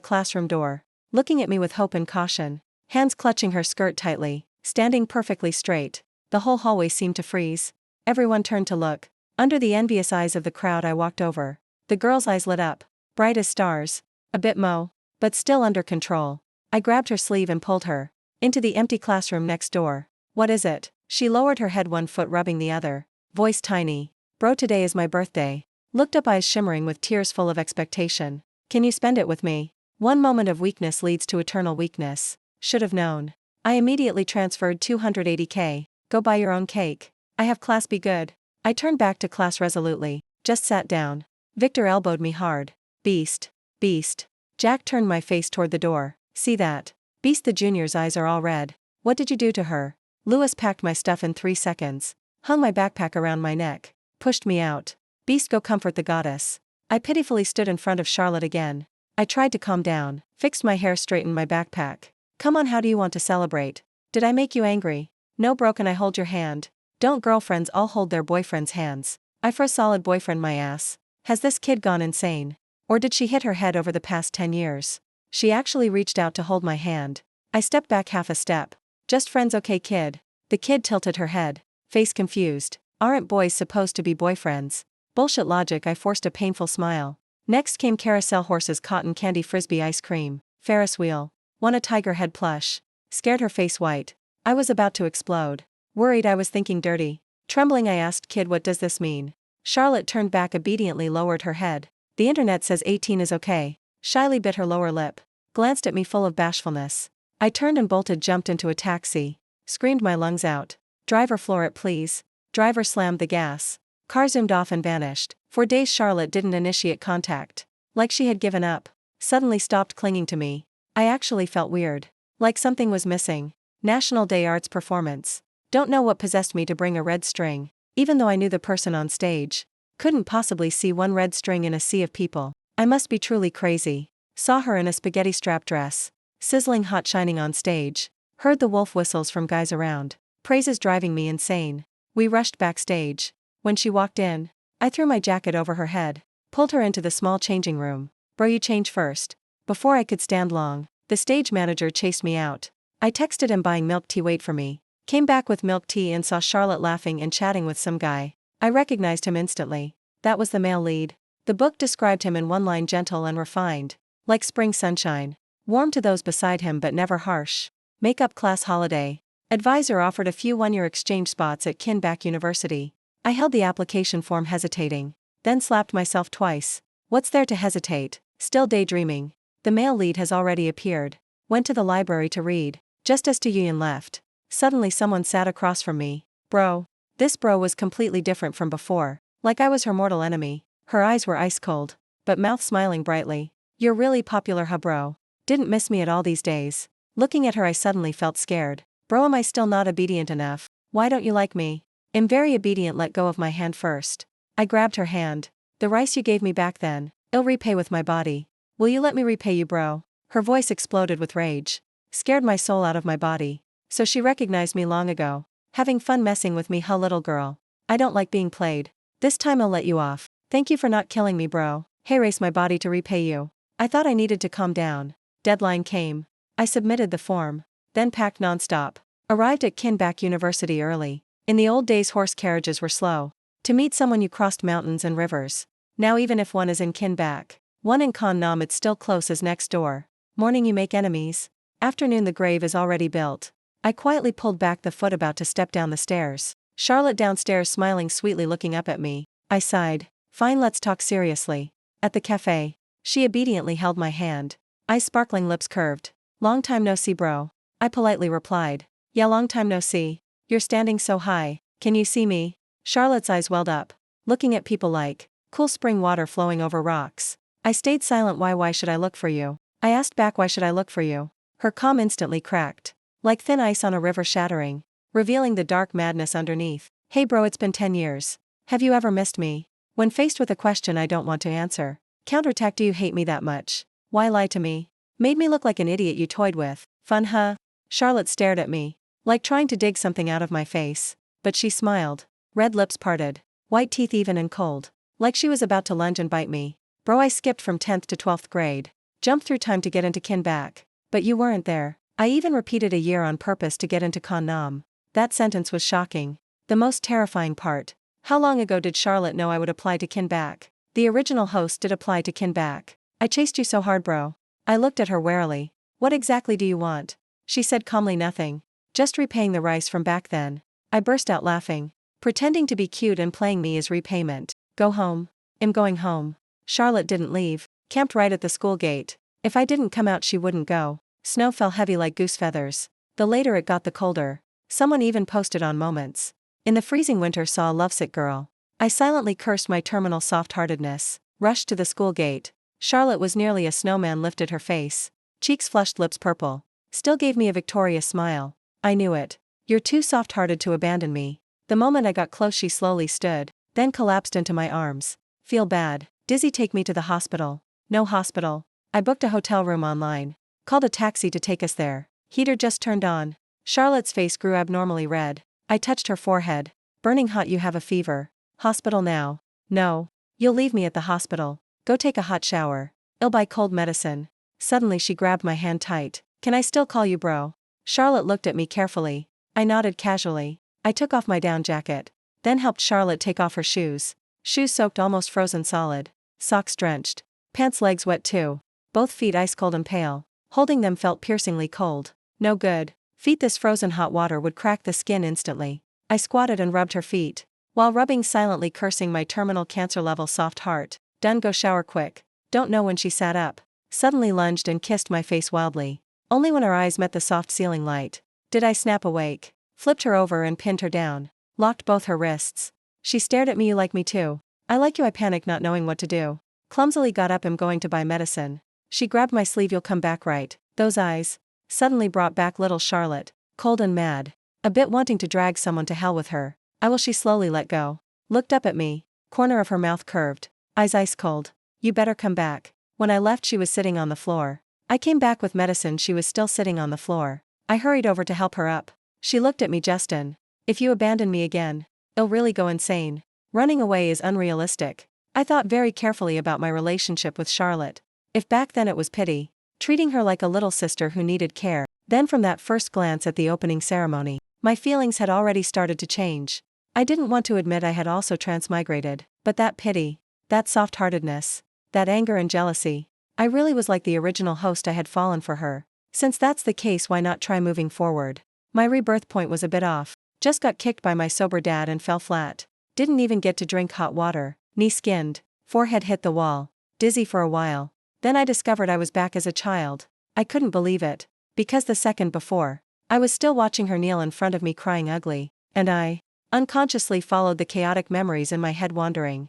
classroom door, looking at me with hope and caution, hands clutching her skirt tightly, standing perfectly straight. The whole hallway seemed to freeze. Everyone turned to look. Under the envious eyes of the crowd, I walked over. The girl's eyes lit up, bright as stars, a bit but still under control. I grabbed her sleeve and pulled her into the empty classroom next door. What is it? She lowered her head, one foot rubbing the other, voice tiny. Bro, today is my birthday. Looked up, eyes shimmering with tears, full of expectation. Can you spend it with me? One moment of weakness leads to eternal weakness. Should have known. I immediately transferred 280k. Go buy your own cake. I have class, be good. I turned back to class resolutely, just sat down. Victor elbowed me hard. Beast. Beast. Jack turned my face toward the door. See that? Beast. The junior's eyes are all red. What did you do to her? Lewis packed my stuff in 3 seconds. Hung my backpack around my neck. Pushed me out. Beast, go comfort the goddess. I pitifully stood in front of Charlotte again. I tried to calm down, fixed my hair, straightened my backpack. Come on, how do you want to celebrate? Did I make you angry? No, bro, can I hold your hand? Don't girlfriends all hold their boyfriends' hands? I for a solid boyfriend, my ass. Has this kid gone insane? Or did she hit her head over the past 10 years? She actually reached out to hold my hand. I stepped back half a step. Just friends, okay, kid? The kid tilted her head, face confused. Aren't boys supposed to be boyfriends? Bullshit logic. I forced a painful smile. Next came carousel horses, cotton candy, frisbee, ice cream, Ferris wheel. Won a tiger head plush. Scared her face white. I was about to explode. Worried, I was thinking dirty. Trembling, I asked, kid, what does this mean? Charlotte turned back, obediently lowered her head. The internet says 18 is okay. Shyly bit her lower lip. Glanced at me full of bashfulness. I turned and bolted, jumped into a taxi. Screamed my lungs out. Driver, floor it please. Driver slammed the gas. Car zoomed off and vanished. For days Charlotte didn't initiate contact. Like she had given up. Suddenly stopped clinging to me. I actually felt weird. Like something was missing. National Day Arts performance. Don't know what possessed me to bring a red string. Even though I knew the person on stage. Couldn't possibly see one red string in a sea of people. I must be truly crazy. Saw her in a spaghetti strap dress. Sizzling hot, shining on stage. Heard the wolf whistles from guys around. Praises driving me insane. We rushed backstage. When she walked in, I threw my jacket over her head. Pulled her into the small changing room. Bro, you change first. Before I could stand long, the stage manager chased me out. I texted him buying milk tea, wait for me. Came back with milk tea and saw Charlotte laughing and chatting with some guy. I recognized him instantly. That was the male lead. The book described him in one line: gentle and refined. Like spring sunshine. Warm to those beside him but never harsh. Makeup class holiday. Advisor offered a few one-year exchange spots at Kinback University. I held the application form, hesitating. Then slapped myself twice. What's there to hesitate? Still daydreaming. The male lead has already appeared. Went to the library to read. Just as Tuyuan left. Suddenly someone sat across from me. Bro. This bro was completely different from before. Like I was her mortal enemy. Her eyes were ice cold. But mouth smiling brightly. You're really popular, huh, bro? Didn't miss me at all these days. Looking at her, I suddenly felt scared. Bro, am I still not obedient enough? Why don't you like me? Am very obedient. Let go of my hand first. I grabbed her hand. The rice you gave me back then, I'll repay with my body. Will you let me repay you, bro? Her voice exploded with rage. Scared my soul out of my body. So she recognized me long ago. Having fun messing with me, huh, little girl? I don't like being played. This time I'll let you off. Thank you for not killing me, bro. Hey, race my body to repay you. I thought I needed to calm down. Deadline came. I submitted the form. Then packed nonstop. Arrived at Kinback University early. In the old days horse carriages were slow. To meet someone you crossed mountains and rivers. Now even if one is in Kinback, one in Kon Nam, it's still close as next door. Morning you make enemies. Afternoon the grave is already built. I quietly pulled back the foot about to step down the stairs. Charlotte downstairs smiling sweetly, looking up at me. I sighed. Fine, let's talk seriously. At the cafe. She obediently held my hand. Eyes sparkling, lips curved. Long time no see, bro. I politely replied. Yeah, long time no see. You're standing so high. Can you see me? Charlotte's eyes welled up. Looking at people like cool spring water flowing over rocks. I stayed silent. Why should I look for you? I asked back, why should I look for you? Her calm instantly cracked. Like thin ice on a river shattering. Revealing the dark madness underneath. Hey bro, it's been 10 years. Have you ever missed me? When faced with a question I don't want to answer. Counterattack, do you hate me that much? Why lie to me? Made me look like an idiot you toyed with. Fun, huh? Charlotte stared at me. Like trying to dig something out of my face. But she smiled. Red lips parted. White teeth even and cold. Like she was about to lunge and bite me. Bro, I skipped from 10th to 12th grade. Jumped through time to get into kin back. But you weren't there. I even repeated a year on purpose to get into con nom. That sentence was shocking. The most terrifying part. How long ago did Charlotte know I would apply to kin back? The original host did apply to kin back. I chased you so hard, bro. I looked at her warily. What exactly do you want? She said calmly, nothing. Just repaying the rice from back then. I burst out laughing. Pretending to be cute and playing me as repayment. Go home. I'm going home. Charlotte didn't leave. Camped right at the school gate. If I didn't come out, she wouldn't go. Snow fell heavy like goose feathers. The later it got, the colder. Someone even posted on Moments. In the freezing winter, saw a lovesick girl. I silently cursed my terminal soft-heartedness. Rushed to the school gate. Charlotte was nearly a snowman, lifted her face. Cheeks flushed, lips purple. Still gave me a victorious smile. I knew it. You're too soft-hearted to abandon me. The moment I got close, she slowly stood, then collapsed into my arms. Feel bad. Dizzy, take me to the hospital. No hospital. I booked a hotel room online. Called a taxi to take us there. Heater just turned on. Charlotte's face grew abnormally red. I touched her forehead. Burning hot. You have a fever. Hospital now. No. You'll leave me at the hospital. Go take a hot shower. I'll buy cold medicine. Suddenly she grabbed my hand tight. Can I still call you bro? Charlotte looked at me carefully. I nodded casually. I took off my down jacket. Then helped Charlotte take off her shoes. Shoes soaked, almost frozen solid. Socks drenched. Pants, legs wet too. Both feet ice cold and pale. Holding them felt piercingly cold. No good. Feet, this frozen hot water would crack the skin instantly. I squatted and rubbed her feet. While rubbing, silently cursing my terminal cancer level soft heart. Done, go shower quick. Don't know when she sat up. Suddenly lunged and kissed my face wildly. Only when our eyes met the soft ceiling light did I snap awake. Flipped her over and pinned her down. Locked both her wrists. She stared at me. You like me too? I like you. I panicked, not knowing what to do. Clumsily got up. I'm going to buy medicine. She grabbed my sleeve. You'll come back, right? Those eyes suddenly brought back little Charlotte. Cold and mad. A bit wanting to drag someone to hell with her. I will. She slowly let go. Looked up at me. Corner of her mouth curved. Eyes ice cold. You better come back. When I left, she was sitting on the floor. I came back with medicine. She was still sitting on the floor. I hurried over to help her up. She looked at me. Justin, if you abandon me again, I'll really go insane. Running away is unrealistic. I thought very carefully about my relationship with Charlotte. If back then it was pity, treating her like a little sister who needed care, then from that first glance at the opening ceremony, my feelings had already started to change. I didn't want to admit I had also transmigrated, but that pity, that soft-heartedness, that anger and jealousy, I really was like the original host. I had fallen for her. Since that's the case, why not try moving forward? My rebirth point was a bit off. Just got kicked by my sober dad and fell flat. Didn't even get to drink hot water. Knee skinned. Forehead hit the wall. Dizzy for a while. Then I discovered I was back as a child. I couldn't believe it. Because the second before, I was still watching her kneel in front of me crying ugly. And I unconsciously followed the chaotic memories in my head, wondering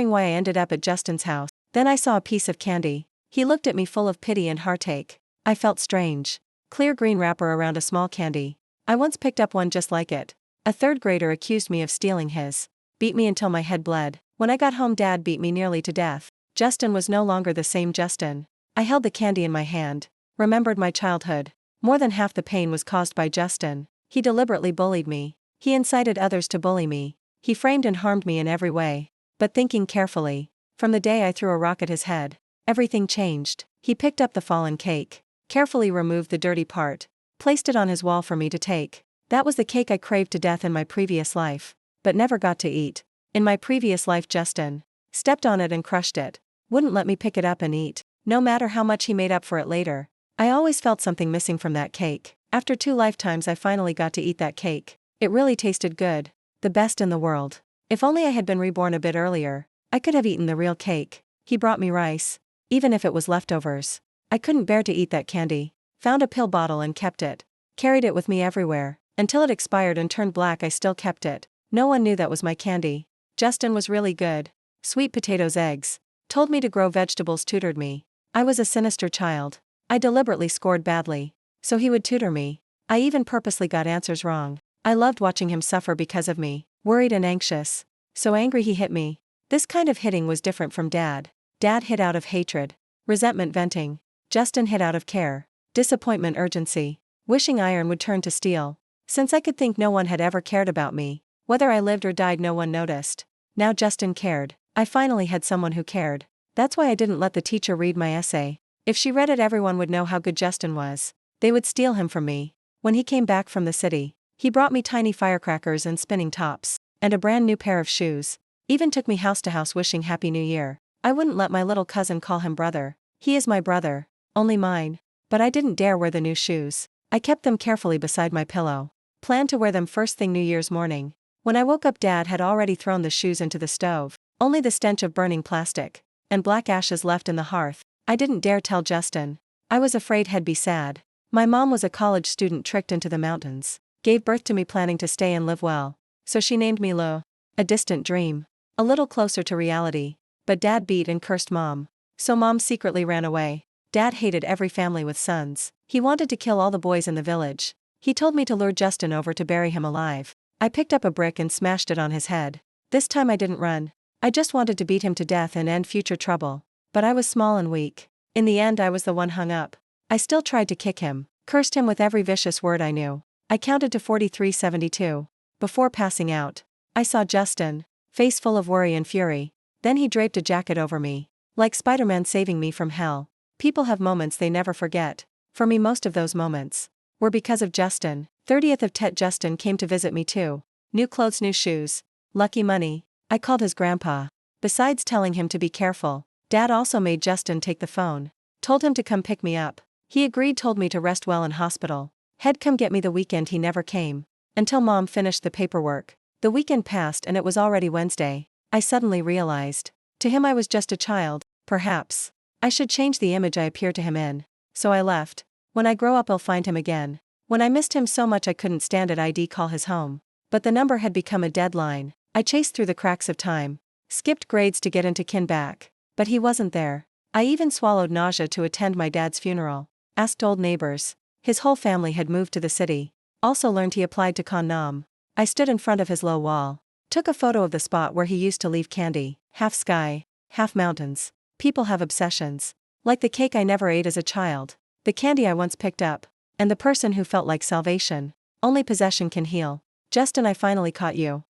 why I ended up at Justin's house. Then I saw a piece of candy. He looked at me full of pity and heartache. I felt strange. Clear green wrapper around a small candy. I once picked up one just like it. A third grader accused me of stealing his. Beat me until my head bled. When I got home, Dad beat me nearly to death. Justin was no longer the same Justin. I held the candy in my hand. Remembered my childhood. More than half the pain was caused by Justin. He deliberately bullied me. He incited others to bully me. He framed and harmed me in every way. But thinking carefully, from the day I threw a rock at his head, everything changed. He picked up the fallen cake, carefully removed the dirty part, placed it on his wall for me to take. That was the cake I craved to death in my previous life, but never got to eat. In my previous life, Justin stepped on it and crushed it. Wouldn't let me pick it up and eat, no matter how much he made up for it later. I always felt something missing from that cake. After 2 lifetimes, I finally got to eat that cake. It really tasted good. The best in the world. If only I had been reborn a bit earlier, I could have eaten the real cake. He brought me rice, even if it was leftovers. I couldn't bear to eat that candy. Found a pill bottle and kept it. Carried it with me everywhere. Until it expired and turned black, I still kept it. No one knew that was my candy. Justin was really good. Sweet potatoes, eggs. Told me to grow vegetables, tutored me. I was a sinister child. I deliberately scored badly, so he would tutor me. I even purposely got answers wrong. I loved watching him suffer because of me. Worried and anxious. So angry he hit me. This kind of hitting was different from Dad. Dad hit out of hatred. Resentment, venting. Justin hit out of care. Disappointment, urgency. Wishing iron would turn to steel. Since I could think no one had ever cared about me. Whether I lived or died, no one noticed. Now Justin cared. I finally had someone who cared. That's why I didn't let the teacher read my essay. If she read it, everyone would know how good Justin was. They would steal him from me. When he came back from the city, he brought me tiny firecrackers and spinning tops, and a brand new pair of shoes. Even took me house to house wishing Happy New Year. I wouldn't let my little cousin call him brother. He is my brother. Only mine. But I didn't dare wear the new shoes. I kept them carefully beside my pillow. Planned to wear them first thing New Year's morning. When I woke up, Dad had already thrown the shoes into the stove. Only the stench of burning plastic and black ashes left in the hearth. I didn't dare tell Justin. I was afraid he'd be sad. My mom was a college student tricked into the mountains. Gave birth to me planning to stay and live well. So she named me Lo. A distant dream. A little closer to reality. But Dad beat and cursed Mom. So Mom secretly ran away. Dad hated every family with sons. He wanted to kill all the boys in the village. He told me to lure Justin over to bury him alive. I picked up a brick and smashed it on his head. This time I didn't run. I just wanted to beat him to death and end future trouble. But I was small and weak. In the end, I was the one hung up. I still tried to kick him, cursed him with every vicious word I knew. I counted to 4372. Before passing out, I saw Justin, face full of worry and fury. Then he draped a jacket over me. Like Spider-Man saving me from hell. People have moments they never forget. For me, most of those moments were because of Justin. 30th of Tet. Justin came to visit me too. New clothes, new shoes. Lucky money. I called his grandpa. Besides telling him to be careful, Dad also made Justin take the phone. Told him to come pick me up. He agreed, told me to rest well in hospital. He'd come get me the weekend. He never came. Until Mom finished the paperwork. The weekend passed and it was already Wednesday. I suddenly realized. To him I was just a child. Perhaps I should change the image I appear to him in. So I left. When I grow up I'll find him again. When I missed him so much I couldn't stand it, I'd call his home. But the number had become a deadline. I chased through the cracks of time. Skipped grades to get into kin back. But he wasn't there. I even swallowed nausea to attend my dad's funeral. Asked old neighbors. His whole family had moved to the city. Also learned he applied to Con Nam. I stood in front of his low wall. Took a photo of the spot where he used to leave candy. Half sky, half mountains. People have obsessions. Like the cake I never ate as a child. The candy I once picked up. And the person who felt like salvation. Only possession can heal. Justin, I finally caught you.